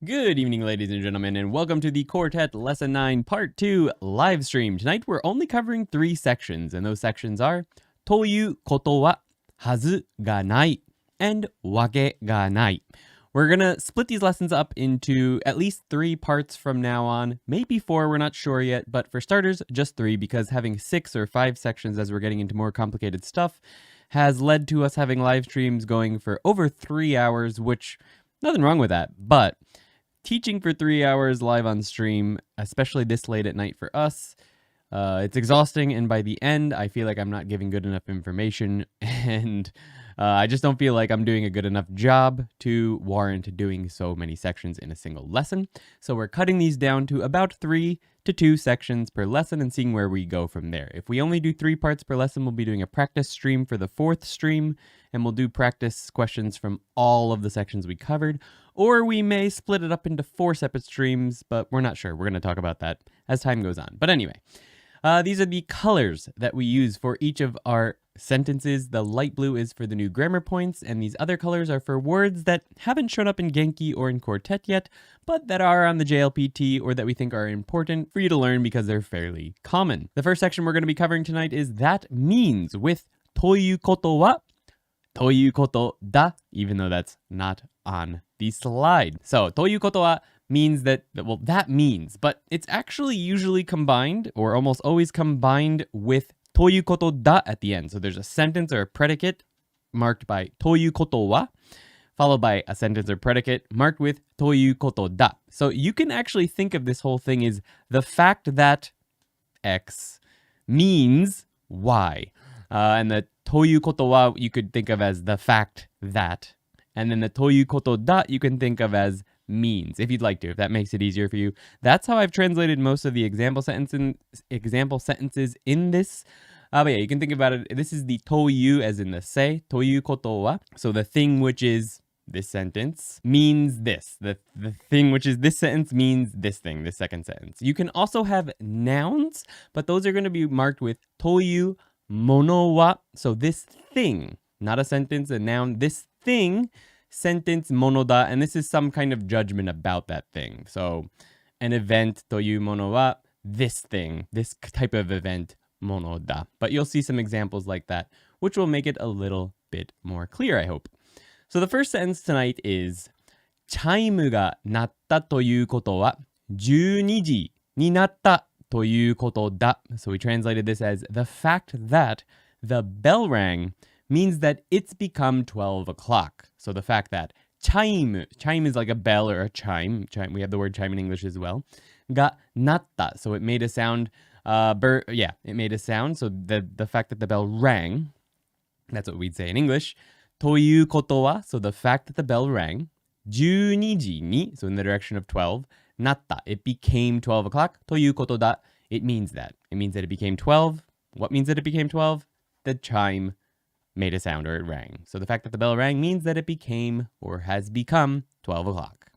Good evening, ladies and gentlemen, and welcome to the Quartet Lesson 9 Part 2 live stream. Tonight we're only covering 3 sections, and those sections are ということは、はずがない, and わけがない. We're going to split these lessons up into at least 3 parts from now on, maybe 4, we're not sure yet, but for starters, just 3, because having 6 or 5 sections as we're getting into more complicated stuff has led to us having live streams going for over 3 hours, which, nothing wrong with that, but teaching for 3 hours live on stream, especially this late at night for us, it's exhausting, and by the end, I feel like I'm not giving good enough information, and I just don't feel like I'm doing a good enough job to warrant doing so many sections in a single lesson. So we're cutting these down to about 3 to 2 sections per lesson and seeing where we go from there. If we only do 3 parts per lesson, we'll be doing a practice stream for the 4th stream, and we'll do practice questions from all of the sections we covered. Or we may split it up into 4 separate streams, but we're not sure. We're going to talk about that as time goes on. But anyway, these are the colors that we use for each of our sentences. The light blue is for the new grammar points, and these other colors are for words that haven't shown up in Genki or in Quartet yet, but that are on the JLPT or that we think are important for you to learn because they're fairly common. The first section we're going to be covering tonight is that means with ということは、ということだ, even though that's not on the slide. So, ということは means that, well, that means, but it's actually usually combined, or almost always combined with ということだ at the end. So there's a sentence or a predicate marked by ということは, followed by a sentence or predicate marked with ということだ. So you can actually think of this whole thing as the fact that X means Y. And the ということは you could think of as the fact that. And then the ということだ you can think of as means, if you'd like to, if that makes it easier for you. That's how I've translated most of the example sentences in this. But yeah, you can think about it. This is the という as in the say, ということは. So the thing which is this sentence means this. The thing which is this sentence means this thing, this second sentence. You can also have nouns, but those are going to be marked with というものは. So this thing, not a sentence, a noun, this thing, sentence ものだ, and this is some kind of judgment about that thing. So an event というものは this thing, this type of event ものだ. But you'll see some examples like that, which will make it a little bit more clear, I hope. So the first sentence tonight is チャイムが鳴ったということは12時になったということだ. So we translated this as the fact that the bell rang means that it's become 12 o'clock. So the fact that chime is like a bell or a chime. We have the word chime in English as well. が鳴った, so it made a sound. It made a sound. So the fact that the bell rang, that's what we'd say in English. ということは, so the fact that the bell rang. 12時に, so in the direction of 12. なった, it became 12 o'clock. ということだ, it means that. It means that it became 12. What means that it became 12? The chime made a sound or it rang. So the fact that the bell rang means that it became or has become 12 o'clock.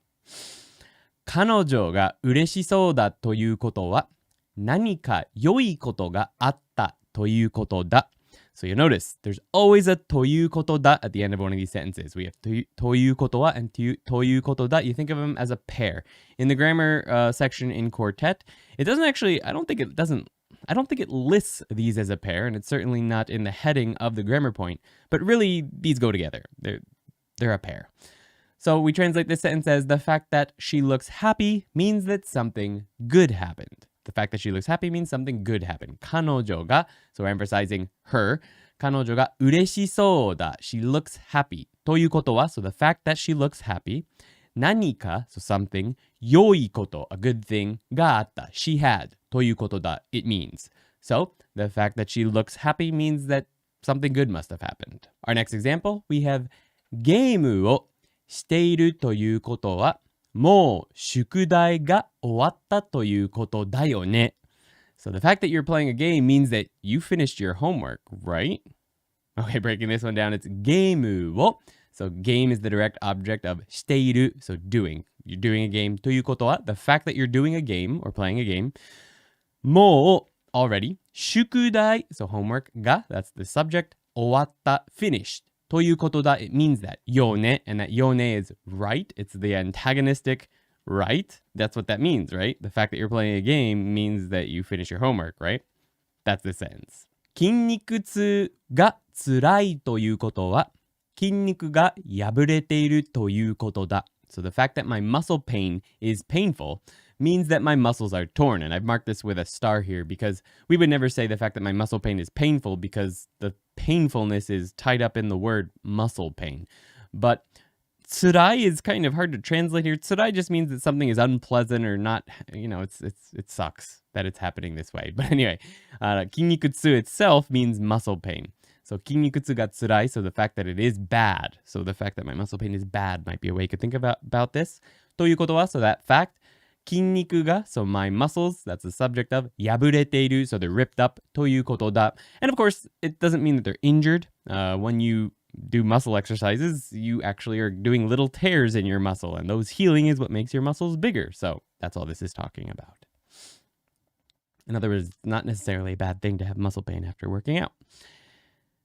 彼女が嬉しそうだということは何か良いことがあったということだ. So you notice there's always a ということだ at the end of one of these sentences. We have ということは and ということだ. You think of them as a pair. In the grammar section in Quartet, it doesn't actually, I don't think it lists these as a pair, and it's certainly not in the heading of the grammar point, but really these go together. They're a pair. So we translate this sentence as the fact that she looks happy means that something good happened. The fact that she looks happy means something good happened. 彼女が, so we're emphasizing her. 彼女が嬉しそうだ. She looks happy. ということは, so the fact that she looks happy. 何か, so something. 良いこと, a good thing. があった, she had. ということだ, it means. So, the fact that she looks happy means that something good must have happened. Our next example, we have ゲームをしているということはもう宿題が終わったということだよね. So the fact that you're playing a game means that you finished your homework, right? Okay, breaking this one down, it's ゲームを. So game is the direct object of している, so doing. You're doing a game. ということは, the fact that you're doing a game or playing a game. もう already. 宿題, so homework が, that's the subject. 終わった, finished. ということだ, it means that よね, and that よね is right. It's the antagonistic right? That's what that means, right? The fact that you're playing a game means that you finish your homework, right? That's the sentence. 筋肉痛が辛いということは、筋肉が破れているということだ。So the fact that my muscle pain is painful means that my muscles are torn. And I've marked this with a star here because we would never say the fact that my muscle pain is painful because the painfulness is tied up in the word muscle pain. But tsurai is kind of hard to translate here. Tsurai just means that something is unpleasant or not, it sucks that it's happening this way. But anyway, 筋肉痛 itself means muscle pain. So 筋肉痛がtsurai, so the fact that it is bad. So the fact that my muscle pain is bad might be a way you could think about this. ということは, so that fact. 筋肉が, so my muscles, that's the subject of. 破れている, so they're ripped up. ということだ. And of course, it doesn't mean that they're injured. When you do muscle exercises, you actually are doing little tears in your muscle, and those healing is what makes your muscles bigger. So that's all this is talking about. In other words, it's not necessarily a bad thing to have muscle pain after working out.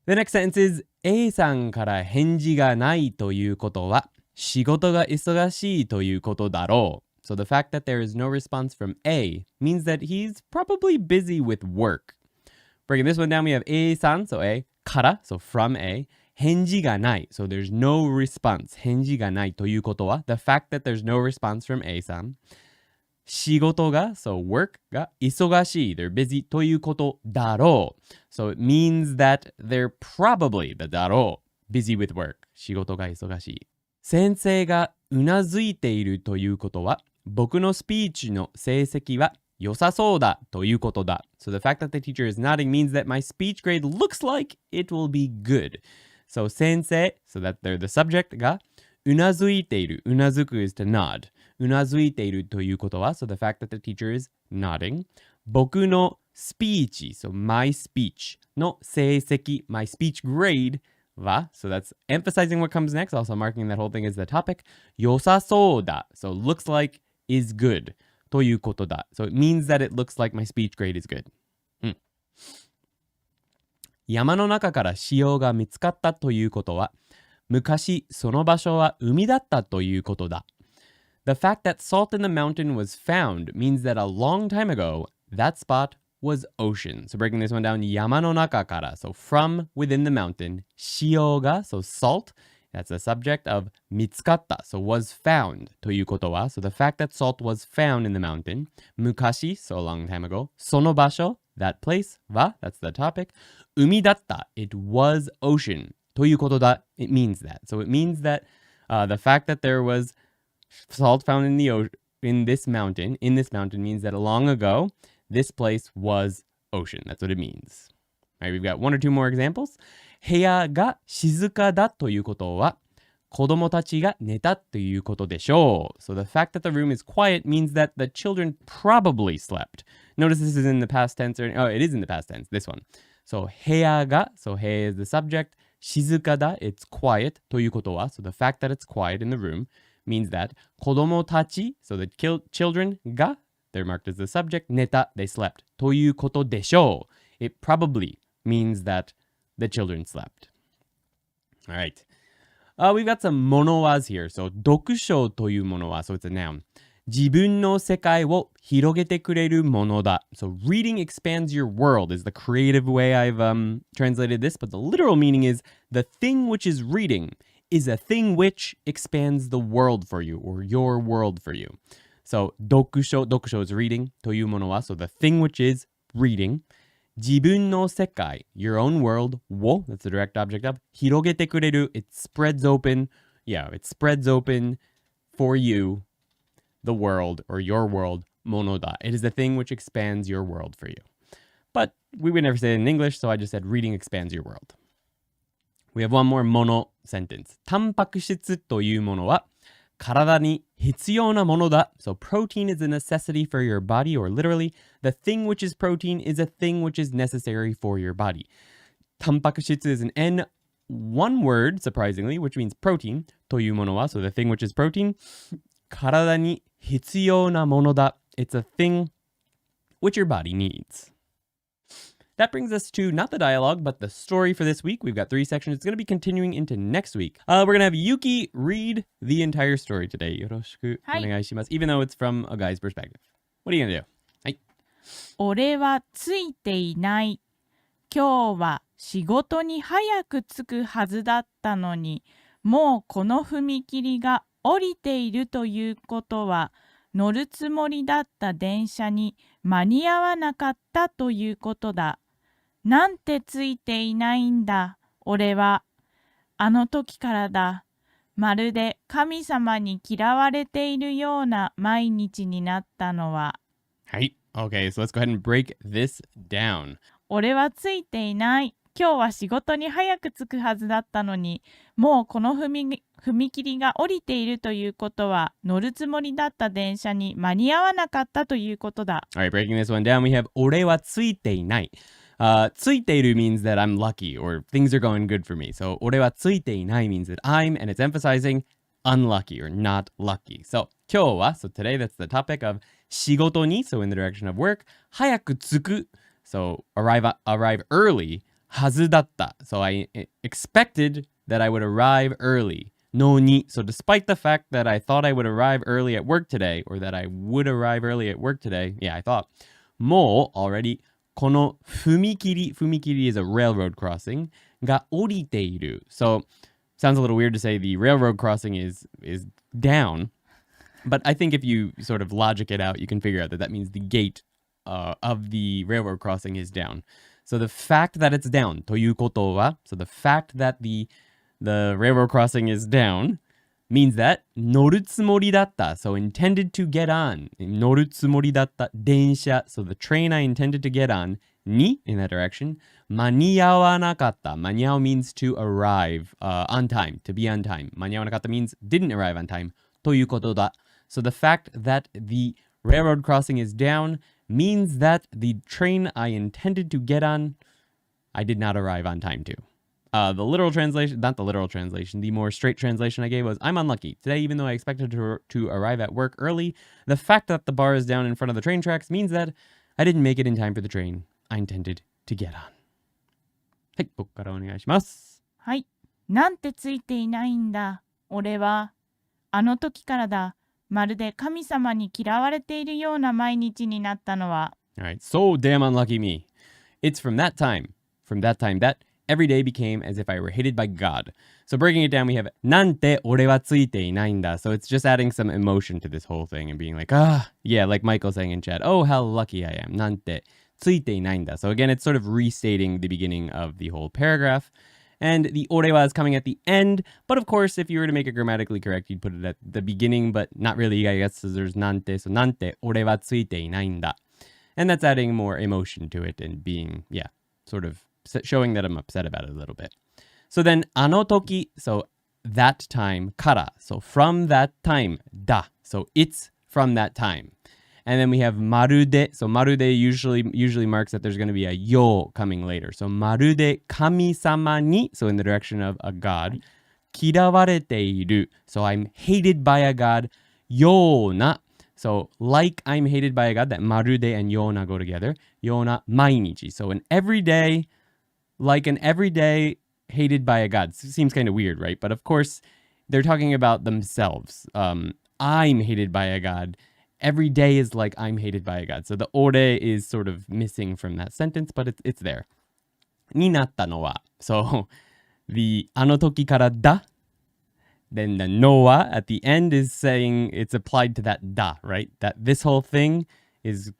The next sentence is, A さんから返事がないということは、仕事が忙しいということだろう. So the fact that there is no response from A means that he's probably busy with work. Breaking this one down, we have A さん, so A, から, so from A, 返事がない, so there's no response. 返事がないということは, the fact that there's no response from A さん。仕事が, so work が忙しい, they're busy ということだろう. So it means that they're probably, the だろう, busy with work. 仕事が忙しい。先生がうなずいているということは、僕のスピーチの成績は良さそうだということだ. So the fact that the teacher is nodding means that my speech grade looks like it will be good. So 先生, so that they're the subject がうなずいている. うなずく is to nod. うなずいているということは, so the fact that the teacher is nodding. 僕のスピーチ, so my speech の成績, my speech grade は, so that's emphasizing what comes next, also marking that whole thing as the topic. 良さそうだ, so looks like is good ということだ. So it means that it looks like my speech grade is good. 山の中から塩が見つかったということは、昔その場所は海だったということだ. The fact that salt in the mountain was found means that a long time ago, that spot was ocean. So breaking this one down, 山の中から, so from within the mountain, 塩が, so salt, that's the subject of 見つかった, so was found ということは, so the fact that salt was found in the mountain, 昔, so a long time ago, その場所, that place, は, that's the topic, 海だった, it was ocean ということだ, it means that. So it means that the fact that there was salt found in this mountain means that long ago, this place was ocean. That's what it means. All right, we've got one or two more examples. 部屋が静かだということは、子供たちが寝たということでしょう. So the fact that the room is quiet means that the children probably slept. Notice this is in the past tense, it is in the past tense, this one. So 部屋が, so 部屋 is the subject, 静かだ, it's quiet ということは, so the fact that it's quiet in the room means that 子供たち, so the children が, they're marked as the subject, 寝た, they slept ということでしょう. It probably means that the children slept. All right. We've got some ものわ here. So 読書というものは, so it's a noun. 自分の世界を広げてくれるものだ. So reading expands your world is the creative way I've translated this, but the literal meaning is the thing which is reading is a thing which expands the world for you or your world for you. So 読書 is reading というものは, so the thing which is reading. 自分の世界 your own world を that's the direct object of 広げてくれる it spreads open for you the world or your world ものだ it is the thing which expands your world for you. But we would never say it in English, so I just said reading expands your world. We have one more もの sentence. タンパク質というものは体に必要なものだ. So protein is a necessity for your body, or literally, the thing which is protein is a thing which is necessary for your body. タンパク質 is an N, one word, surprisingly, which means protein. というものは, so the thing which is protein. 体に必要なものだ. It's a thing which your body needs. that brings us to not the dialogue, but the story for this week. We've got 3 sections. It's going to be continuing into next week. We're going to have Yuki read the entire story today. Yoroshiku onegaishimasu, even though it's from a guy's perspective. What are you going to do? はい。俺はついていない。今日は仕事に早く着くはずだったのに、もうこの踏切が降りているということは、乗るつもりだった電車に間に合わなかったということだ。なんてついていないんだ、俺は。あの時からだ。まるで神様に嫌われているような毎日になったのは。はい。Okay, so let's go ahead and break this down. 俺はついていない。今日は仕事に早く着くはずだったのに、もうこの踏切が降りているということは、乗るつもりだった電車に間に合わなかったということだ。Alright, breaking this one down, we have 俺はついていない。ついている means that I'm lucky or things are going good for me. So 俺はついていない means that I'm, and it's emphasizing unlucky or not lucky. So 今日は, so today that's the topic of 仕事に, so in the direction of work, 早く着く, so arrive early, はずだった. So I expected that I would arrive early. のに, so despite the fact that I thought I would arrive early at work today, or that I would arrive early at work today, yeah, I thought, もう already この踏切 is a railroad crossing が降りている. So sounds a little weird to say the railroad crossing is down, but I think if you sort of logic it out, you can figure out that means the gate of the railroad crossing is down. So the fact that it's down, ということは, so the fact that the railroad crossing is down means that 乗るつもりだった, so intended to get on. 乗るつもりだった電車, so the train I intended to get on, に in that direction, 間に合わなかった. 間に合う means to arrive on time, to be on time. 間に合わなかった means didn't arrive on time. ということだ. So the fact that the railroad crossing is down means that the train I intended to get on, I did not arrive on time to. The literal translation, not the literal translation, the more straight translation I gave was, I'm unlucky. Today, even though I expected to arrive at work early, the fact that the bar is down in front of the train tracks means that I didn't make it in time for the train I intended to get on. はい、僕からお願いします。はい。なんてついていないんだ、俺は。あの時からだ。まるで神様に嫌われているような毎日になったのは。Alright, so damn unlucky me. It's from that time that every day became as if I were hated by God. So breaking it down, we have なんて俺はついていないんだ. So it's just adding some emotion to this whole thing and being like, yeah, like Michael saying in chat, oh, how lucky I am. なんてついていないんだ. So again, it's sort of restating the beginning of the whole paragraph. And the 俺は is coming at the end. But of course, if you were to make it grammatically correct, you'd put it at the beginning, but not really, I guess, so there's なんて. So なんて俺はついていないんだ. And that's adding more emotion to it and being, yeah, sort of showing that I'm upset about it a little bit. So then, あの時, so that time, から, so from that time, だ, so it's from that time. And then we have まるで, so まるで usually marks that there's going to be a よ coming later. So まるで神様に, so in the direction of a god, 嫌われている, so I'm hated by a god, ような, so like I'm hated by a god, that まるで and ような go together, ような毎日, so an everyday, like an everyday hated by a god. Seems kind of weird, right? But of course, they're talking about themselves. I'm hated by a god. Every day is like I'm hated by a god. So the ore is sort of missing from that sentence, but it's there. になったのは. So the あの時からだ. Then the のは at the end is saying it's applied to that だ, right? That this whole thing is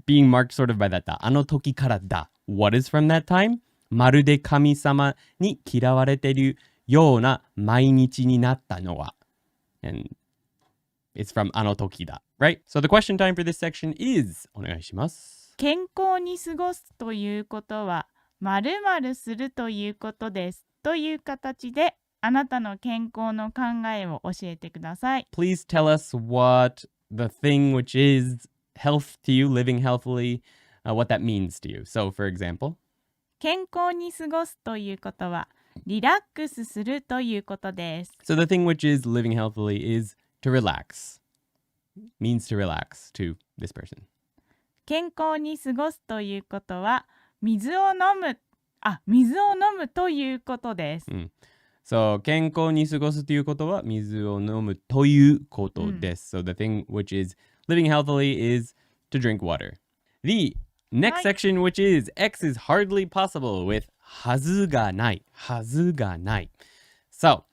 being marked sort of by that だ. あの時からだ. What is from that time? まるで神様に嫌われているような毎日になったのは. And it's from あの時だ, right? So the question time for this section is, お願いします。健康に過ごすということは、〇〇するということです。という形で、あなたの健康の考えを教えてください。Please tell us what the thing which is health to you, living healthily, what that means to you. So, for example, 健康に過ごすということは、リラックスするということです。So the thing which is living healthily is to relax. Means to relax to this person. 健康に過ごすということは、水を飲むということです。So, 健康に過ごすということは水を飲むということです。So, the thing which is living healthily is to drink water. The next section, which is X is hardly possible with はずがない。はずがない。So,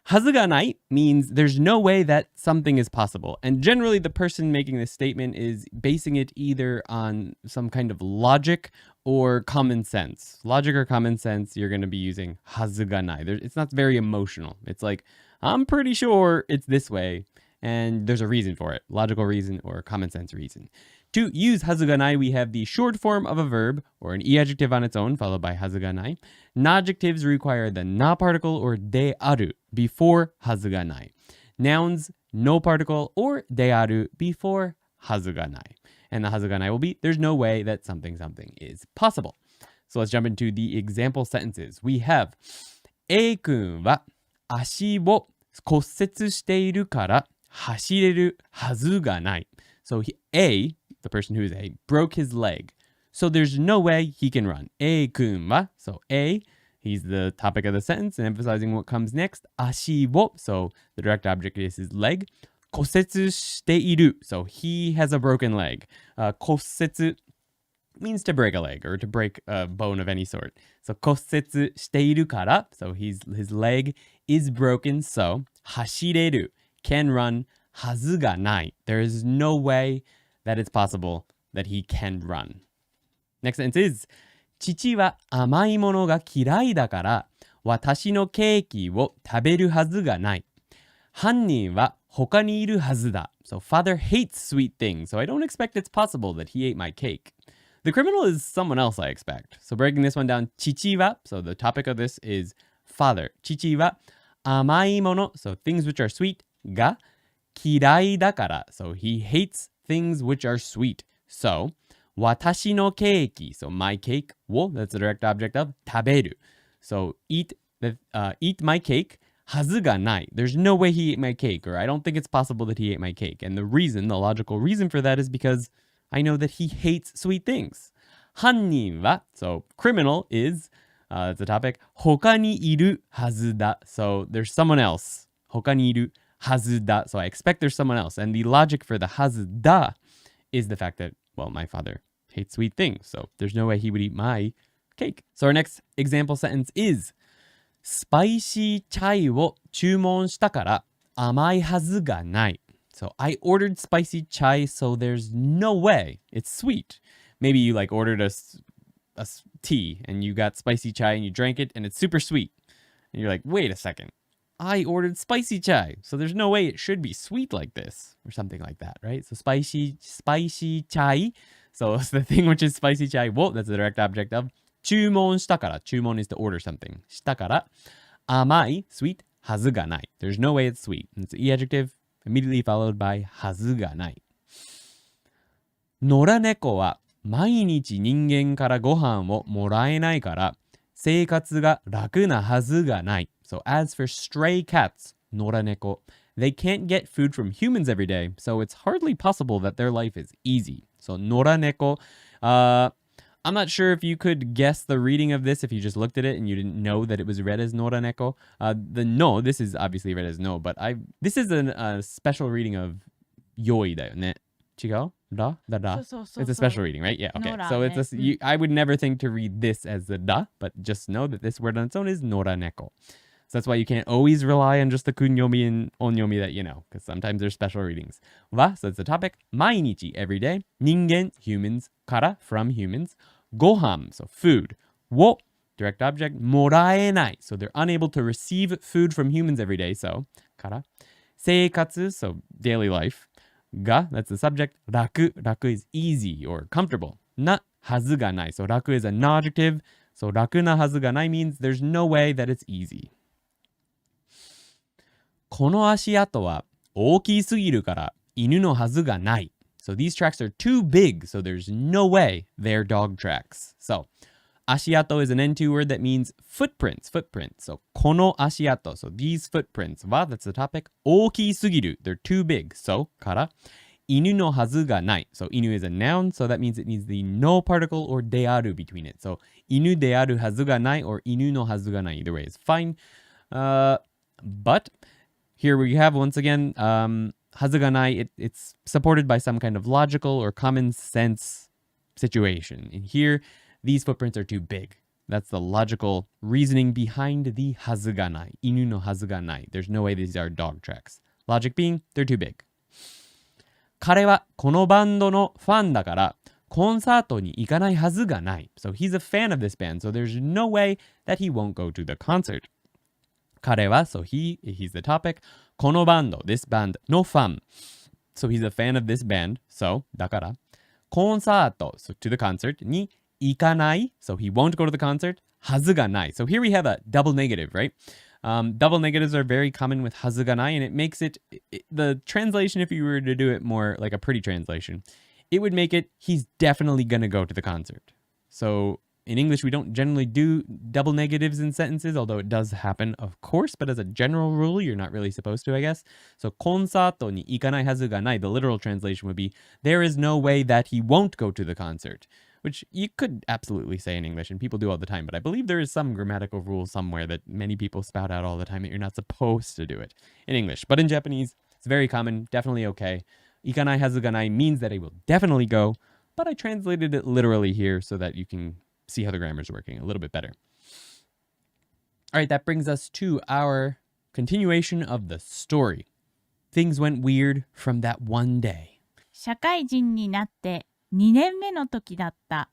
はずがない means there's no way that something is possible. And generally, the person making this statement is basing it either on some kind of logic or common sense. Logic or common sense, you're going to be using はずがない. It's not very emotional. It's like, I'm pretty sure it's this way, and there's a reason for it. Logical reason or common sense reason. To use はずがない, we have the short form of a verb or an e-adjective on its own, followed by はずがない. Nodjectives require the na particle or である before はずがない. Nouns, no particle or である before はずがない. And the はずがない will be, there's no way that something is possible. So let's jump into the example sentences. We have, A 君は足を骨折しているから走れるはずがない. So A, the person who's A, broke his leg. So there's no way he can run. A 君は, so A, he's the topic of the sentence and emphasizing what comes next. 足を, so the direct object is his leg. 骨折している, so he has a broken leg. 骨折 means to break a leg or to break a bone of any sort. So 骨折しているから, so his leg is broken, so 走れる can run, はずがない there is no way that it's possible that he can run. Next sentence is 父は甘いものが嫌いだから私のケーキを食べるはずがない。犯人は他にいるはずだ. So father hates sweet things, so I don't expect it's possible that he ate my cake. The criminal is someone else, I expect. So breaking this one down, 父は, so the topic of this is father. 父は甘いもの, so things which are sweet, が嫌いだから, so he hates things which are sweet. So 私のケーキ, so my cake, を, that's the direct object of 食べる. So eat my cake, はずがない. There's no way he ate my cake, or I don't think it's possible that he ate my cake. And the logical reason for that is because I know that he hates sweet things. 犯人は, so criminal is, that's the topic, 他にいるはずだ. So there's someone else. 他にいるはずだ. So I expect there's someone else. And the logic for the はずだ is the fact that, well, my father hates sweet things. So there's no way he would eat my cake. So our next example sentence is, スパイシーチャイを注文したから甘いはずがない. So I ordered spicy chai, so there's no way it's sweet. Maybe you like ordered a tea and you got spicy chai and you drank it and it's super sweet. And you're like, wait a second. I ordered spicy chai, so there's no way it should be sweet like this or something like that, right? So spicy chai. So it's the thing which is spicy chai. Well, that's the direct object of 注文したから. 注文 is to order something. したから. 甘い, sweet, はずがない. There's no way it's sweet. And it's an e-adjective immediately followed by はずがない. 野良猫は毎日人間からご飯をもらえないから生活が楽なはずがない. So as for stray cats, 野良猫, they can't get food from humans every day, so it's hardly possible that their life is easy. So 野良猫, I'm not sure if you could guess the reading of this if you just looked at it and you didn't know that it was read as noraneko. The no, this is obviously read as no, but this is a special reading of yoi だよね. Chigao? Da? Da da? It's a special reading, right? Yeah, okay. Nora, so it's I would never think to read this as the da, but just know that this word on its own is noraneko. So that's why you can't always rely on just the kunyomi and onyomi that you know, because sometimes there's special readings. Wa, so that's the topic. 毎日, every day. 人間, humans. から, from humans. ご飯, so food. を, direct object. もらえない, so they're unable to receive food from humans every day. So から. 生活, so daily life. が, that's the subject. 楽, 楽 is easy or comfortable. な, はずがない, so 楽 is an adjective. So 楽なはずがない means there's no way that it's easy. この足跡は大きすぎるから犬のはずがない. So these tracks are too big, so there's no way they're dog tracks. So 足跡 is an N2 word that means footprints. So この足跡, so these footprints. は that's the topic. 大きすぎる, they're too big. So から inu no hazu ga nai. So inu is a noun, so that means it needs the no particle or de aru between it. So inu de aru hazu ga nai or inu no hazu ga nai. Either way is fine. But here we have, once again, hazu ga nai, it's supported by some kind of logical or common sense situation. And here, these footprints are too big. That's the logical reasoning behind the hazu ga nai. Inu no hazu ga nai. There's no way these are dog tracks. Logic being, they're too big. 彼はこのバンドのファンだからコンサートに行かないはずがない。So he's a fan of this band, so there's no way that he won't go to the concert. 彼は, so he's the topic. このバンド, this band, のファン. So he's a fan of this band, so だから。コンサート, so to the concert, に行かない, so he won't go to the concert, はずがない. So here we have a double negative, right? Double negatives are very common with hazuganai, and it makes it, the translation, if you were to do it more like a pretty translation, it would make it, he's definitely going to go to the concert. So in English, we don't generally do double negatives in sentences, although it does happen, of course, but as a general rule, you're not really supposed to, I guess. So, konsato ni ikanai hazuganai, the literal translation would be, there is no way that he won't go to the concert. Which you could absolutely say in English, and people do all the time, but I believe there is some grammatical rule somewhere that many people spout out all the time that you're not supposed to do it in English. But in Japanese, it's very common, definitely okay. Ikanai hazuganai means that I will definitely go, but I translated it literally here so that you can see how the grammar is working a little bit better. All right, that brings us to our continuation of the story. Things went weird from that one day. 社会人になって2年目の時だった。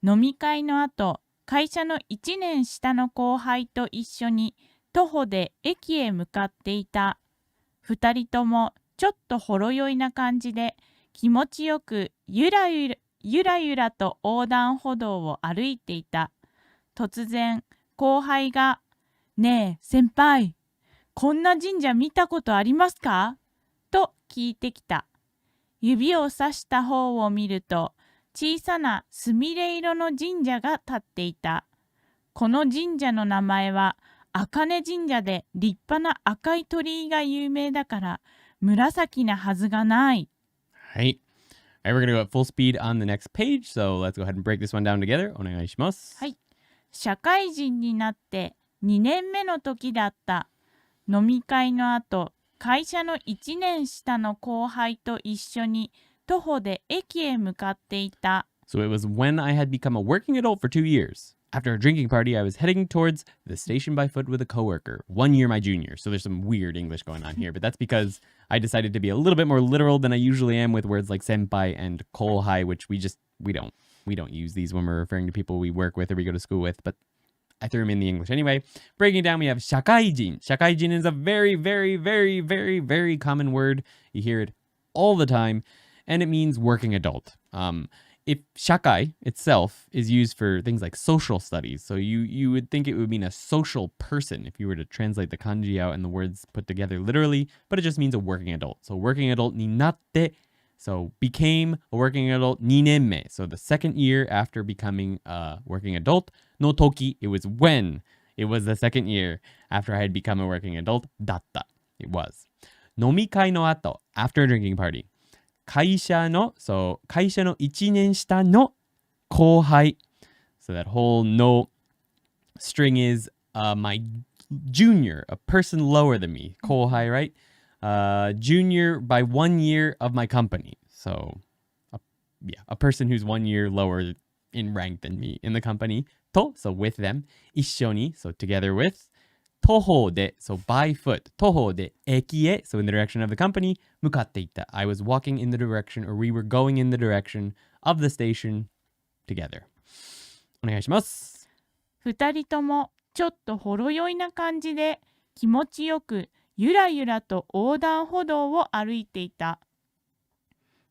飲み会の後、会社の1年下の後輩と一緒に徒歩で駅へ向かっていた。2人ともちょっとほろ酔いな感じで気持ちよくゆらゆらと横断歩道を歩いていた。突然、後輩が、ねえ、先輩、こんな神社見たことありますか？と聞いてきた。指をさした方を見ると、小さなすみれ色の神社が立っていた。この神社の名前は、茜神社で立派な赤い鳥居が有名だから、紫なはずがない。はい。All right, we're going to go at full speed on the next page, so let's go ahead and break this one down together. お願いします。はい。社会人になって2年目の時だった。飲み会の後、会社の1年下の後輩と一緒に徒歩で駅へ向かっていた。So it was when I had become a working adult for 2 years. After a drinking party, I was heading towards the station by foot with a coworker, 1 year my junior. So there's some weird English going on here, but that's because I decided to be a little bit more literal than I usually am with words like senpai and kohai, which we don't use these when we're referring to people we work with or we go to school with, but I threw them in the English. Anyway, breaking it down, we have shakaijin. Shakaijin is a very, very, very, very, very common word. You hear it all the time, and it means working adult. If shakai itself is used for things like social studies, so you would think it would mean a social person if you were to translate the kanji out and the words put together literally, but it just means a working adult. So working adult ni natte, so became a working adult 2年目. So the second year after becoming a working adult, no toki, it was when it was the second year after I had become a working adult, datta. It was. 飲み会の後, after a drinking party. 会社の1年下の後輩. So that whole no string is my junior, a person lower than me. 後輩, right? Junior by 1 year of my company. So, a person who's 1 year lower in rank than me in the company. To, so with them. 一緒に, so together with. 徒歩で, so by foot. 徒歩で駅へ, so in the direction of the company. 向かっていた. I was walking in the direction, or we were going in the direction of the station together. お願いします。2人ともちょっとほろ酔いな感じで気持ちよくゆらゆらと横断歩道を歩いていた。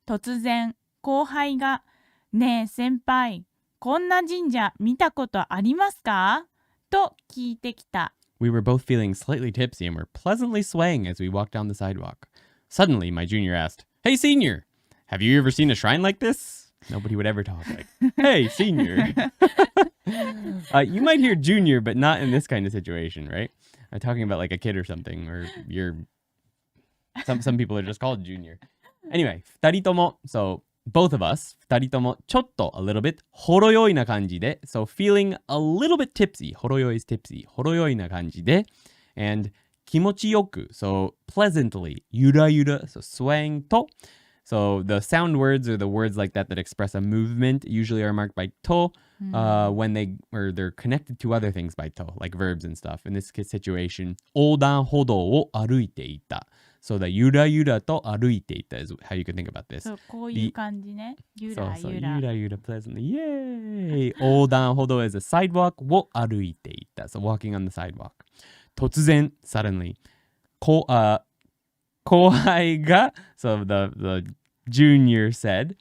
突然、後輩が、ねえ先輩、こんな神社見たことありますか？と聞いてきた。We were both feeling slightly tipsy and were pleasantly swaying as we walked down the sidewalk. Suddenly, my junior asked, "Hey, senior, have you ever seen a shrine like this?" Nobody would ever talk like, "Hey, senior." You might hear junior, but not in this kind of situation, right? I'm talking about like a kid or something, or some people are just called junior. Anyway, 二人とも so both of us 二人ともちょっと a little bit ほろ酔いな感じで so feeling a little bit tipsy ほろ酔い is tipsy ほろ酔いな感じで and 気持ちよく so pleasantly ゆらゆら so swaying と so the sound words or the words like that express a movement usually are marked by to when they're connected to other things by to like verbs and stuff. In this situation 横断歩道を歩いていた so the ゆらゆらと歩いていた is how you can think about this. そう、こういう感じね。ゆらゆら。ゆらゆら pleasantly. Yay! 横断歩道 is a sidewalk を歩いていた so walking on the sidewalk. 突然 suddenly 後輩が so the junior said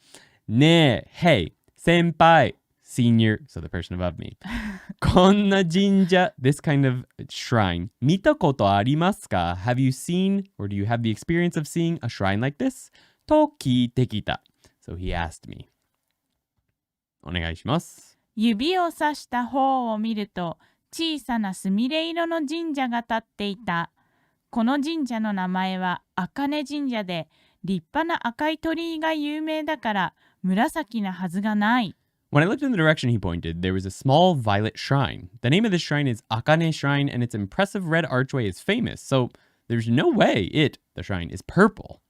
ねえ hey 先輩 senior so the person above me こんな神社 this kind of shrine 見たことありますか have you seen or do you have the experience of seeing a shrine like this と聞いてきた so he asked me お願いします指をさした方を見ると小さなすみれ色の神社が建っていた。この神社の名前は茜神社で立派な赤い鳥居が有名だから紫なはずがない。When I looked in the direction he pointed, there was a small violet shrine. The name of this shrine is Akane Shrine, and its impressive red archway is famous. So there's no way the shrine, is purple.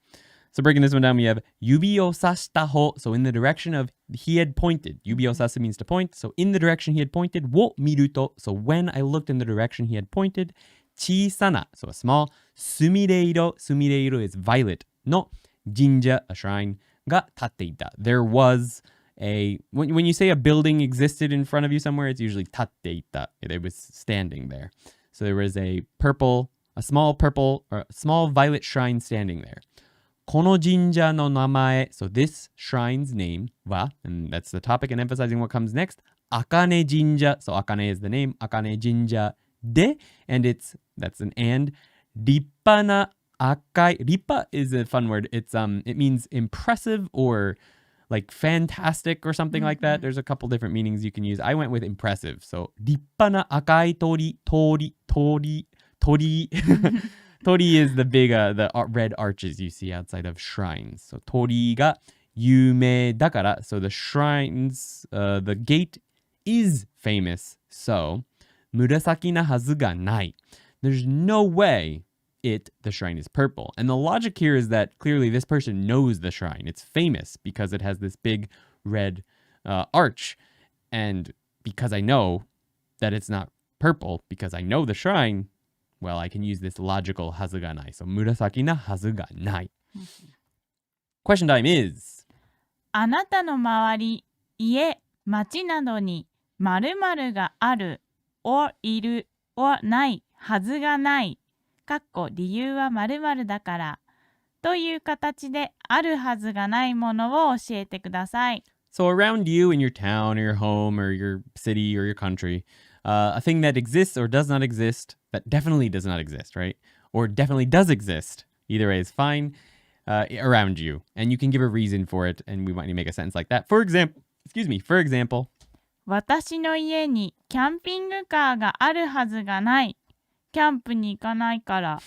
So breaking this one down, we have yubi o sashita ho. So in the direction of he had pointed. Yubi o sasu means to point. So in the direction he had pointed, wo miruto. So when I looked in the direction he had pointed, chisana. So a small sumireiro. Sumireiro is violet. No jinja, a shrine, ga tatteita. There was when you say a building existed in front of you somewhere, it's usually tatteita. It was standing there. So there was a small violet shrine standing there. この神社の名前 so this shrine's name は and that's the topic and emphasizing what comes next 茜神社 so Akane is the name 茜神社で and that's an and 立派な赤い 立派 is a fun word it means impressive or like fantastic or something like that. There's a couple different meanings you can use. I went with impressive. So 立派な赤い鳥 Tori is the big the red arches you see outside of shrines. So tori ga yume dakara. So the shrines, the gate is famous. So murasaki na hazu ga nai. There's no way the shrine is purple. And the logic here is that clearly this person knows the shrine. It's famous because it has this big red arch. And because I know that it's not purple, because I know the shrine, well, I can use this logical hazu ga nai. So murasaki na hazu ga nai. Question time is あなたの周り、家、町などに〇〇がある、or いる、or ないはずがない。かっこ理由は〇〇だからという形であるはずがないものを教えてください。So around you in your town or your home or your city or your country, a thing that exists or does not exist, that definitely does not exist, right? Or definitely does exist. Either way is fine around you. And you can give a reason for it. And we might need to make a sentence like that. For example, 私の家にキャンピングカーがあるはずがない。キャンプに行かないから。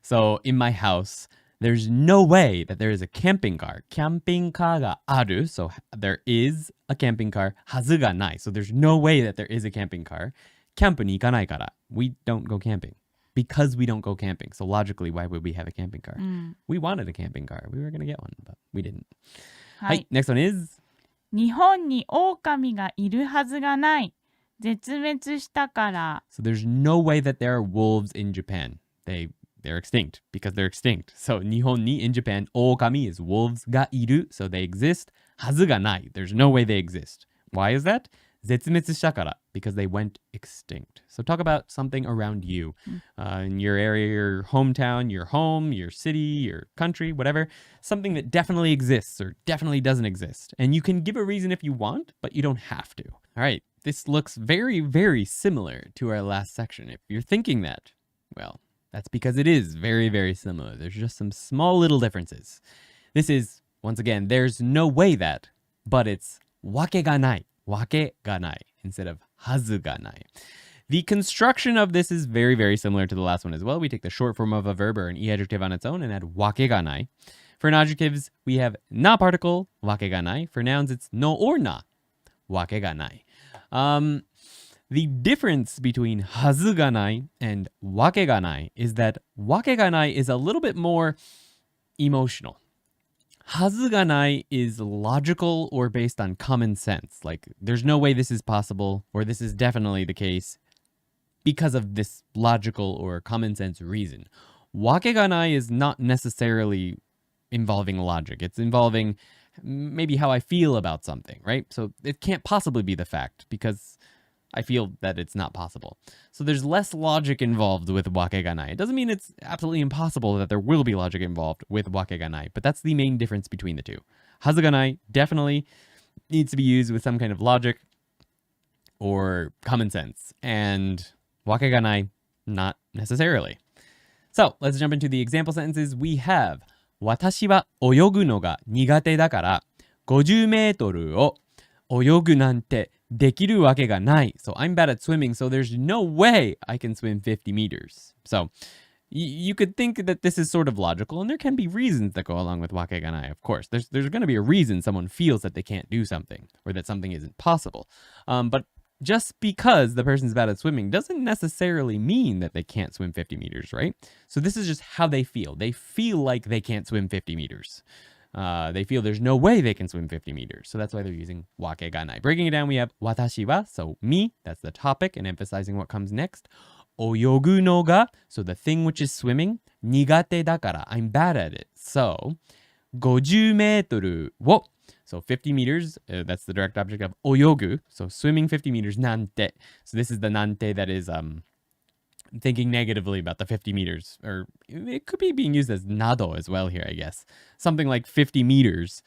So in my house, there's no way that there is a camping car. Camping car ga aru. So there is a camping car. Hazu ga nai. So there's no way that there is a camping car. Camp ni ikanai kara. We don't go camping. Because we don't go camping. So logically, why would we have a camping car? We wanted a camping car. We were going to get one, but we didn't. はい。Next one is 日本に狼がいるはずがない。絶滅したから。So there's no way that there are wolves in Japan. They're extinct because they're extinct. So 日本に in Japan, ookami is wolves ga iru, so they exist. Hazu ga nai. There's no way they exist. Why is that? 絶滅したから because they went extinct. So talk about something around you, in your area, your hometown, your home, your city, your country, whatever. Something that definitely exists or definitely doesn't exist. And you can give a reason if you want, but you don't have to. All right. This looks very, very similar to our last section. If you're thinking that, well, that's because it is very, very similar. There's just some small little differences. This is, once again, there's no way that, but it's wake ga nai. Wake ga nai instead of hazu ga nai. The construction of this is very, very similar to the last one as well. We take the short form of a verb or an e adjective on its own and add wake ga nai. For adjectives, we have na particle, わけがない. For nouns, it's no or na, わけがない. The difference between はずがない and わけがない is that わけがない is a little bit more emotional. はずがない is logical or based on common sense. Like, there's no way this is possible, or this is definitely the case because of this logical or common sense reason. わけがない is not necessarily involving logic. It's involving maybe how I feel about something, right? So it can't possibly be the fact because I feel that it's not possible. So there's less logic involved with わけがない. It doesn't mean it's absolutely impossible that there will be logic involved with わけがない, but that's the main difference between the two. はずがない definitely needs to be used with some kind of logic or common sense, and わけがない not necessarily. So let's jump into the example sentences. We have 私は泳ぐのが苦手だから50メートルを泳ぐなんてできるわけがない. So I'm bad at swimming, so there's no way I can swim 50 meters. So you could think that this is sort of logical, and there can be reasons that go along with わけがない. Of course, there's going to be a reason someone feels that they can't do something or that something isn't possible. But just because the person's bad at swimming doesn't necessarily mean that they can't swim 50 meters, right? So this is just how they feel. They feel like they can't swim 50 meters. They feel there's no way they can swim 50 meters. So that's why they're using わけがない. Breaking it down, we have 私は, so me, that's the topic, and emphasizing what comes next. 泳ぐのが, so the thing which is swimming. 苦手だから, I'm bad at it. So 50メートルを, so 50 meters, that's the direct object of 泳ぐ, so swimming 50 meters, なんて. So this is the なんて that is thinking negatively about the 50 meters, or it could be being used as など as well here, I guess. Something like 50 meters.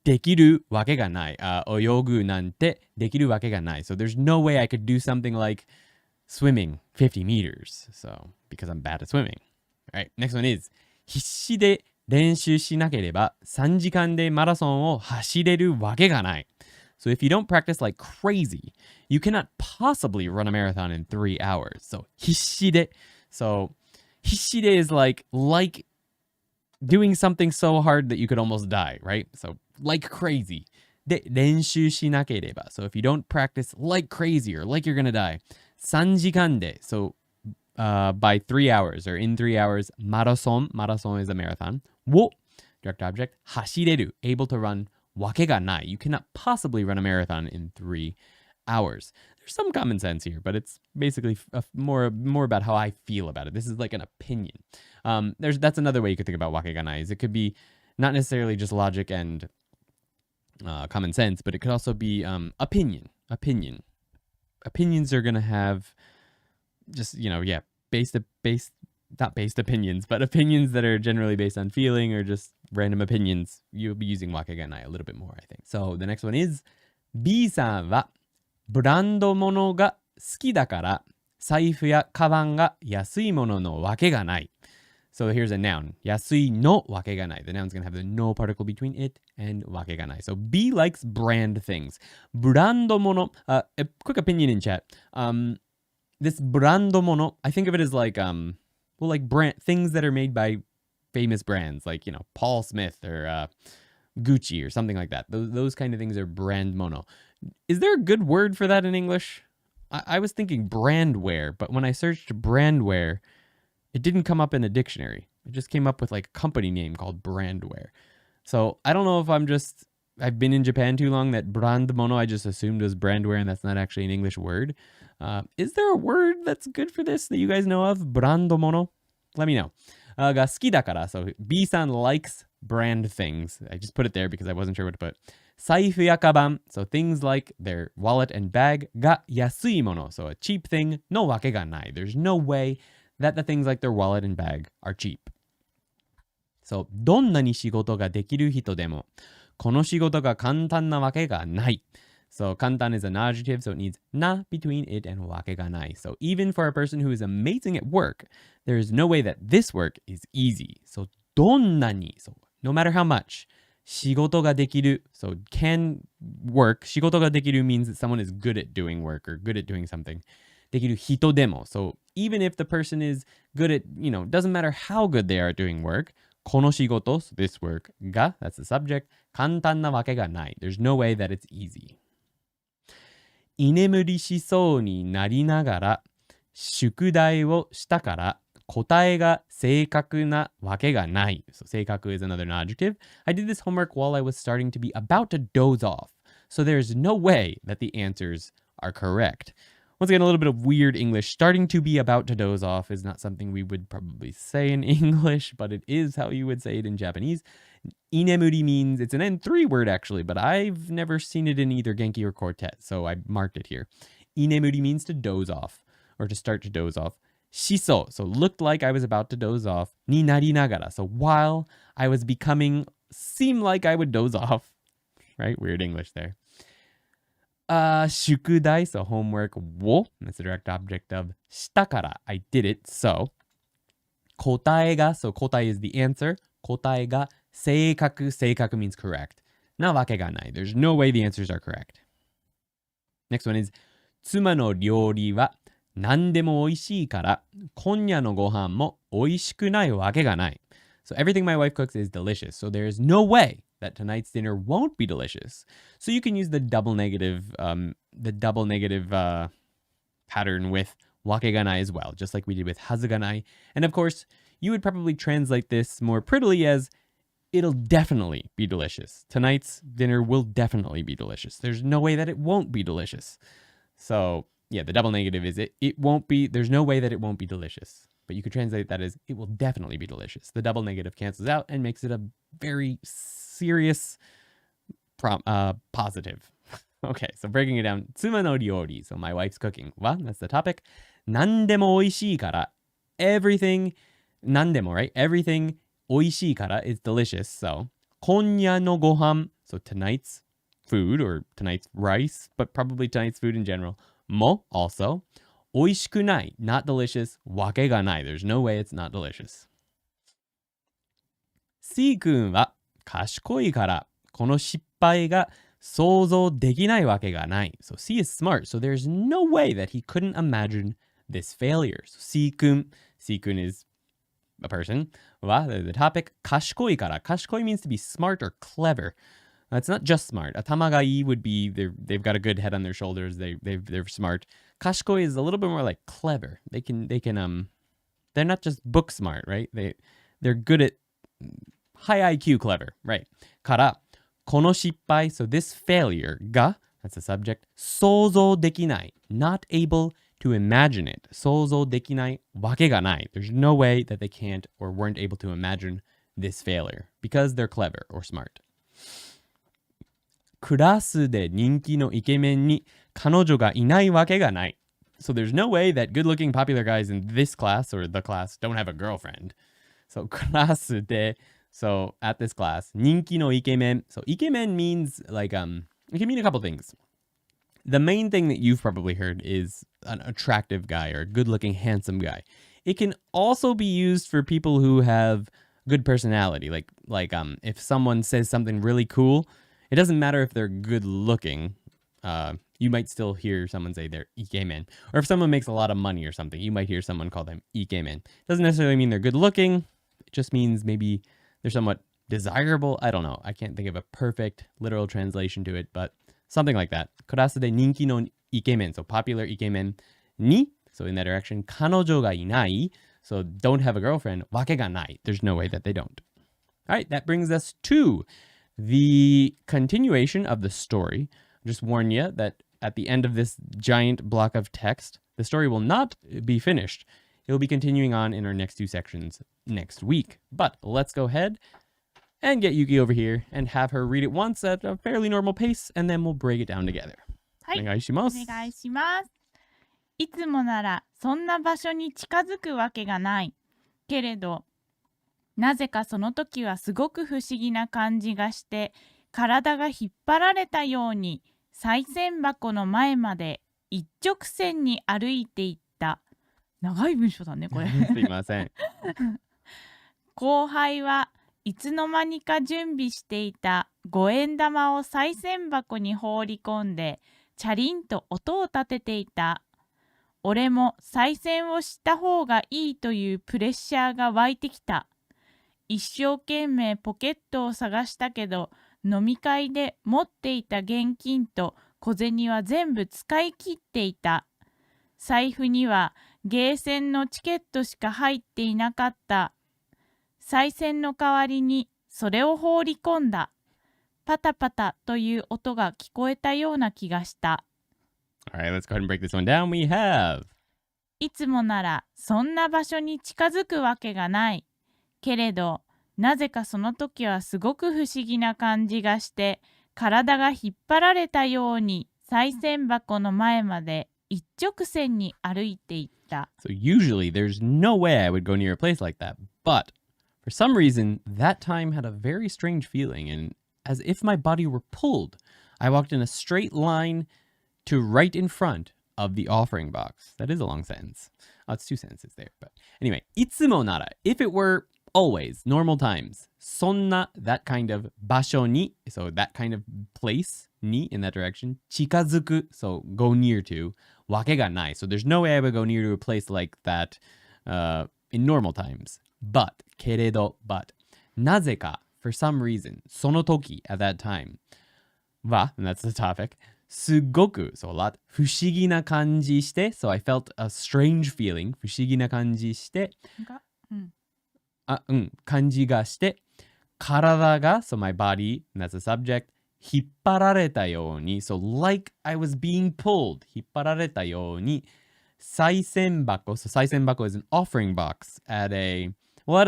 できるわけがない. 泳ぐなんてできるわけがない. So there's no way I could do something like swimming 50 meters. So, because I'm bad at swimming. All right, next one is 必死で練習しなければ3時間でマラソンを走れるわけがない. So if you don't practice like crazy, you cannot possibly run a marathon in 3 hours. So 必死で. So 必死で is like doing something so hard that you could almost die, right? So like crazy. で、練習しなければ. So if you don't practice like crazy or like you're gonna die, 3時間で. So by 3 hours or in 3 hours, マラソン is a marathon. を direct object 走れる able to run わけがない. You cannot possibly run a marathon in 3 hours. There's some common sense here, but it's basically more about how I feel about it. This is like an opinion. That's another way you could think about わけがない. Is it could be not necessarily just logic and common sense, but it could also be opinion. Opinions are going to have just, not based opinions, but opinions that are generally based on feeling or just random opinions. You'll be using わけがない a little bit more, I think. So the next one is B さんはブランド物が好きだから財布やカバンが安いもののわけがない. So here's a noun. 安いのわけがない. The noun's going to have the no particle between it and わけがない. So B likes brand things. ブランド物. A quick opinion in chat. This ブランド物, I think of it as like like brand things that are made by famous brands, like Paul Smith or Gucci or something like that. Those kind of things are brand mono. Is there a good word for that in English? I was thinking brandware, but when I searched brandware, it didn't come up in a dictionary. It just came up with like a company name called brandware. So I don't know if I've been in Japan too long that brand mono I just assumed was brandware, and that's not actually an English word. Is there a word that's good for this that you guys know of? Brand mono? Let me know. が好きだから, so B-san likes brand things. I just put it there because I wasn't sure what to put. 財布やカバン, so things like their wallet and bag が安いもの, so a cheap thing のわけがない. There's no way that the things like their wallet and bag are cheap. So どんなに仕事ができる人でもこの仕事が簡単なわけがない. So 簡単 is an adjective, so it needs な between it and わけがない. So even for a person who is amazing at work, there is no way that this work is easy. So どんなに, so no matter how much, 仕事ができる, so can work, 仕事ができる means that someone is good at doing work or good at doing something. できる人でも, so even if the person is good at, doesn't matter how good they are at doing work, この仕事 so this work が that's the subject 簡単なわけがない there's no way that it's easy 居眠りしそうになりながら宿題をしたから答えが正確なわけがない。So 正確 is another adjective. I did this homework while I was starting to be about to doze off. So there's no way that the answers are correct. Once again, a little bit of weird English. Starting to be about to doze off is not something we would probably say in English, but it is how you would say it in Japanese. Inemuri means, it's an N3 word actually, but I've never seen it in either Genki or Quartet, so I marked it here. Inemuri means to doze off, or to start to doze off. Shiso, so looked like I was about to doze off. Ni narinagara, so while I was becoming, seemed like I would doze off. Right? Weird English there. Shukudai, so homework. Wo, that's the direct object of shitakara, I did it, so. Kotae ga, so kotae is the answer. Kotae ga seikaku, seikaku means correct. Na wake ga nai, there's no way the answers are correct. Next one is, tsuma no ryori wa何でも美味しいから今夜のご飯も美味しくないわけがない。So everything my wife cooks is delicious. So there is no way that tonight's dinner won't be delicious. So you can use the double negative pattern with wake ga nai as well, just like we did with hazu ga nai. And of course, you would probably translate this more prettily as it'll definitely be delicious. Tonight's dinner will definitely be delicious. There's no way that it won't be delicious. So yeah, the double negative is it won't be, there's no way that it won't be delicious. But you could translate that as it will definitely be delicious. The double negative cancels out and makes it a very serious positive. Okay, so breaking it down. Tsuma no ryori, so my wife's cooking. Wa, that's the topic. Nandemo oishii kara. Everything, nandemo, right? Everything oishii kara is delicious. So, konya no gohan, so tonight's food or tonight's rice, but probably tonight's food in general. Mo, also. Oishiku nai, not delicious. Wake ga nai, there's no way it's not delicious. C-kun wa kashikoi kara, kono shippai ga souzou dekinai wake ga nai. So C is smart, so there's no way that he couldn't imagine this failure. So C-kun is a person. Wa, the topic. Kashikoi kara. Kashikoi means to be smart or clever. It's not just smart. Atamagai would be they've got a good head on their shoulders. They're smart. Kashikoi is a little bit more like clever. They can they're not just book smart, right? They're good at high IQ clever, right? Kara kono shippai, so this failure ga, that's the subject. Souzou dekinai, not able to imagine it. Souzou dekinai wake ga nai. There's no way that they can't or weren't able to imagine this failure because they're clever or smart. クラスで人気のイケメンに彼女がいないわけがない。So there's no way that good-looking popular guys in this class or the class don't have a girlfriend. So クラスで so at this class 人気のイケメン so イケメン means like it can mean a couple things. The main thing that you've probably heard is an attractive guy or a good-looking handsome guy. It can also be used for people who have good personality like if someone says something really cool. It doesn't matter if they're good looking. You might still hear someone say they're ikemen. Or if someone makes a lot of money or something, you might hear someone call them ikemen. Doesn't necessarily mean they're good looking. It just means maybe they're somewhat desirable. I don't know. I can't think of a perfect literal translation to it, but something like that. Kurasu de ninki no ikemen. So popular ikemen. Ni, so in that direction. Kanojo ga inai. So don't have a girlfriend. Wake ga nai. There's no way that they don't. All right, that brings us to the continuation of the story. Just warn you that at the end of this giant block of text, the story will not be finished. It will be continuing on in our next two sections next week. But let's go ahead and get Yuki over here and have her read it once at a fairly normal pace, and then we'll break it down together. はい、お願いします。お願いします。いつもならそんな場所に近づくわけがない。けれど、なぜかその時はすごく不思議な感じがして体が引っ張られたように賽銭箱の前まで一直線に歩いていった。長い文章だねこれ。すいません。後輩はいつの間にか準備していた5円玉を賽銭箱に放り込んでチャリンと音を立てていた。俺も賽銭をした方がいいというプレッシャーが湧いてきた。一生懸命ポケットを探したけど、飲み会で持っていた現金と小銭は全部使い切っていた。財布にはゲーセンのチケットしか入っていなかった。賽銭の代わりにそれを放り込んだ。パタパタという音が聞こえたような気がした。All right, let's go ahead and break this one down. We have いつもならそんな場所に近づくわけがない。けれど、なぜかその時はすごく不思議な感じがして、体が引っ張られたように賽銭箱の前まで一直線に歩いていった。So usually there's no way I would go near a place like that. But for some reason, that time had a very strange feeling, and as if my body were pulled, I walked in a straight line to right in front of the offering box. That is a long sentence. Oh, it's two sentences there. But anyway, いつもなら, if it were always, normal times, そんな, that kind of 場所に, so that kind of place, に, in that direction, 近づく, so go near to, わけがない. So there's no way I would go near to a place like that in normal times. But, けれど, but, なぜか, for some reason, その時, at that time, は, and that's the topic, すごく, so a lot, 不思議な感じして, so I felt a strange feeling, 不思議な感じして、感じがして、体が、so my body, and that's the subject, 引っ張られたように、so like I was being pulled, 引っ張られたように、賽銭箱, so 賽銭箱 is an offering box at a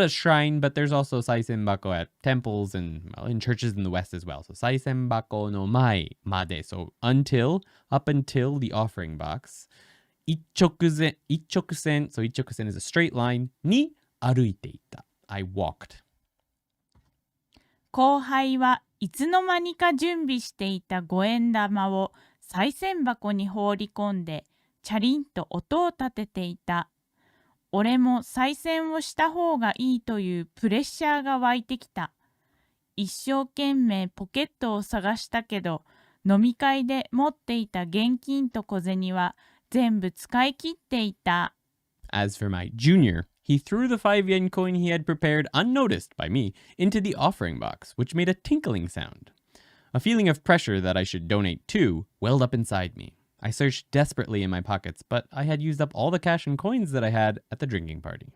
shrine, but there's also 賽銭箱 at temples and in churches in the West as well. So 賽銭箱の前まで, so up until the offering box, 一直線, so 一直線 is a straight line, に歩いていた. I walked. 後輩はいつの間にか準備していた5円玉を賽銭箱に放り込んで、チャリンと音を立てていた。俺も賽銭をした方がいいというプレッシャーが湧いてきた。一生懸命ポケットを探したけど、飲み会で持っていた現金と小銭は全部使い切っていた。As for my junior, he threw the 5 yen coin he had prepared unnoticed by me into the offering box, which made a tinkling sound. A feeling of pressure that I should donate to welled up inside me. I searched desperately in my pockets, but I had used up all the cash and coins that I had at the drinking party.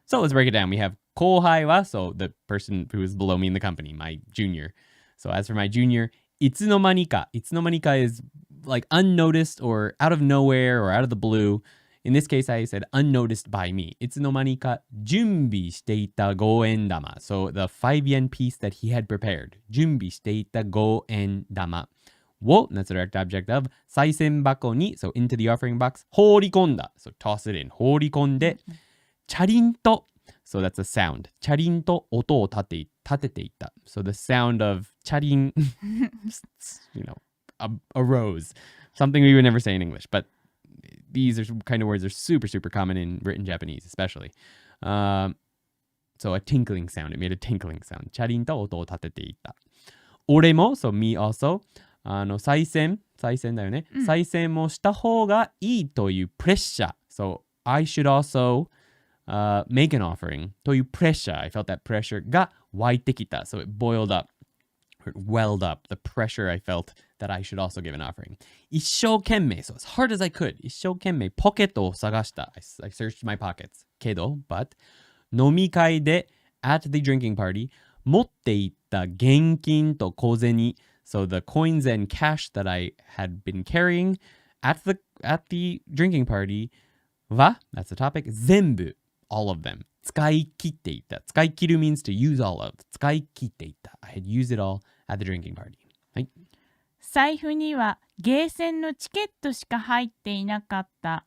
So let's break it down. We have 後輩は, so the person who is below me in the company, my junior. So as for my junior, いつの間にか is like unnoticed or out of nowhere or out of the blue. In this case, I said unnoticed by me. いつの間にか準備していた5円玉. So the 5 yen piece that he had prepared. 準備していた5円玉. を, that's the direct object of, 賽銭箱に, so into the offering box, 放り込んだ. So toss it in. 放り込んで、チャリンと, so that's a sound. チャリンと音を立てていた. So the sound of チャリン, arose. Something we would never say in English, but these are kind of words that are super, super common in written Japanese, especially. So a tinkling sound. It made a tinkling sound. チャリンと音を立てていた. 俺も, so me also, 賽銭だよね。賽銭もした方がいいというプレッシャー。So I should also make an offering というプレッシャー。I felt that pressure が湧いてきた。So it boiled up, or it welled up, the pressure I felt that I should also give an offering. 一生懸命, so as hard as I could, 一生懸命ポケットを探した。I searched my pockets. けど, but 飲み会で at the drinking party 持っていった現金と小銭. So the coins and cash that I had been carrying at the drinking party は, that's the topic, 全部, all of them, 使い切っていた. 使い切る means to use all of. 使い切っていた. I had used it all at the drinking party. はい。財布にはゲーセンのチケットしか入っていなかった。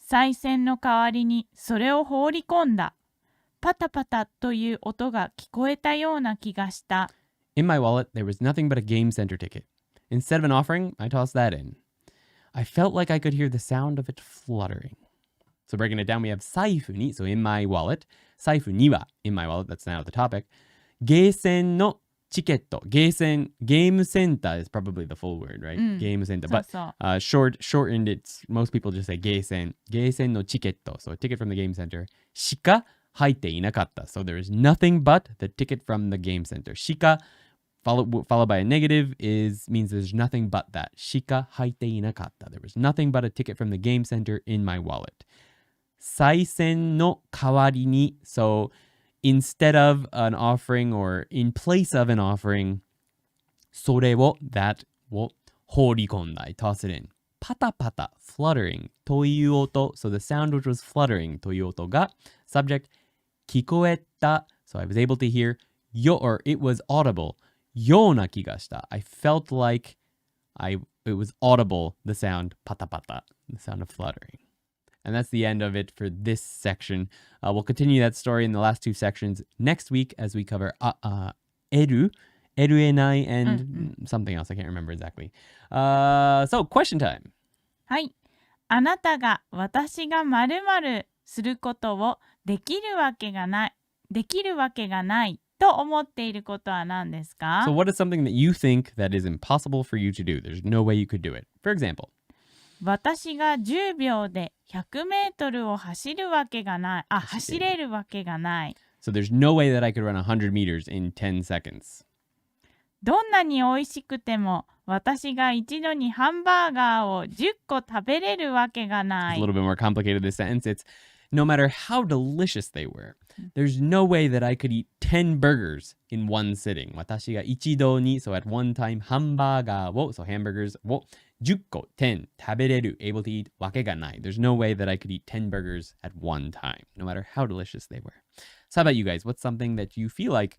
賽銭の代わりにそれを放り込んだ。パタパタという音が聞こえたような気がした。In my wallet, there was nothing but a game center ticket. Instead of an offering, I tossed that in. I felt like I could hear the sound of it fluttering. So breaking it down, we have 財布に, so in my wallet. 財布には, in my wallet, that's now the topic. ゲーセンのチケット. ゲームセンター is probably the full word, right? ゲームセンター. But shortened, it's most people just say ゲーセンのチケット. So a ticket from the game center. しか入っていなかった So there is nothing but the ticket from the game center しか followed by a negative means there's nothing but that しか入っていなかった There was nothing but a ticket from the game center in my wallet 賽銭の代わりに So instead of an offering or in place of an offering それを that を放り込んだ toss it in パタパタ fluttering という音 So the sound which was fluttering という音が subject 聞こえた So I was able to hear or it was audible ような気がした I felt like it was audible the sound パタパタ the sound of fluttering And that's the end of it for this section. We'll continue that story in the last two sections next week as we cover eru, eruenai, and something else. I can't remember exactly. So, question time. はい。あなたが私が〇〇することをできるわけがないと思っていることは何ですか？ So, what is something that you think that is impossible for you to do? There's no way you could do it. For example. 私が10秒で100メートルを走れるわけがない。So there's no way that I could run 100 meters in 10 seconds. どんなに美味しくても私が一度にハンバーガーを10個食べれるわけがな It's a い。little bit more complicated, this sentence. It's no matter how delicious they were, there's no way that I could eat 10 burgers in one sitting. 私が一度に, so at one time, ハンバーガーを, so hamburgers を10個, 10, 食べれる, able to eat, わけがない. There's no way that I could eat 10 burgers at one time, no matter how delicious they were. So how about you guys? What's something that you feel like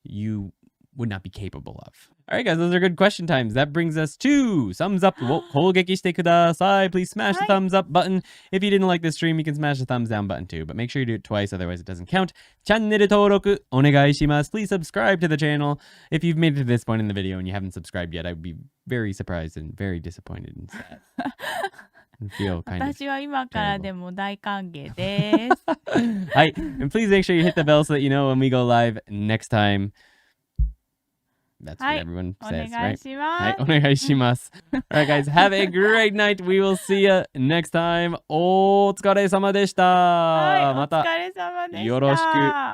you would not be capable of? All right, guys, those are good question times. That brings us to thumbs up を攻撃してください. Please smash the thumbs up button. If you didn't like this stream, you can smash the thumbs down button too. But make sure you do it twice, otherwise it doesn't count. チャンネル登録お願いします. Please subscribe to the channel. If you've made it to this point in the video and you haven't subscribed yet, I would be very surprised and very disappointed and sad. And feel kind of 私は今からでも大歓迎です。はい. And please make sure you hit the bell so that you know when we go live next time. That's what everyone says, お願い right? します。はい、お願いします。Alright, guys, have a great night. We will see you next time. お疲れ様でした。はい、またお疲れ様でした。よろしく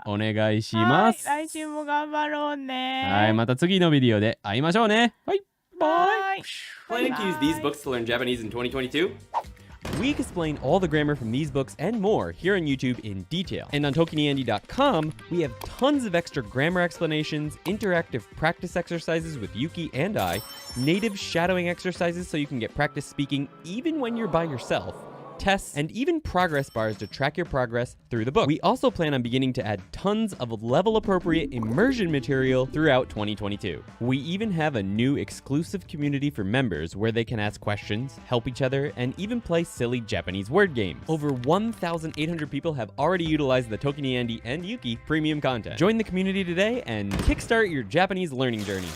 お願いします。はい、来週も頑張ろうね。はい、また次のビデオで会いましょうね。はい、バイ。Planning to use these books to learn Japanese in 2022? We explain all the grammar from these books and more here on YouTube in detail. And on ToKiniAndy.com, we have tons of extra grammar explanations, interactive practice exercises with Yuki and I, native shadowing exercises so you can get practice speaking even when you're by yourself, tests, and even progress bars to track your progress through the book. We also plan on beginning to add tons of level-appropriate immersion material throughout 2022. We even have a new exclusive community for members where they can ask questions, help each other, and even play silly Japanese word games. Over 1,800 people have already utilized the ToKini Andy and Yuki premium content. Join the community today and kickstart your Japanese learning journey.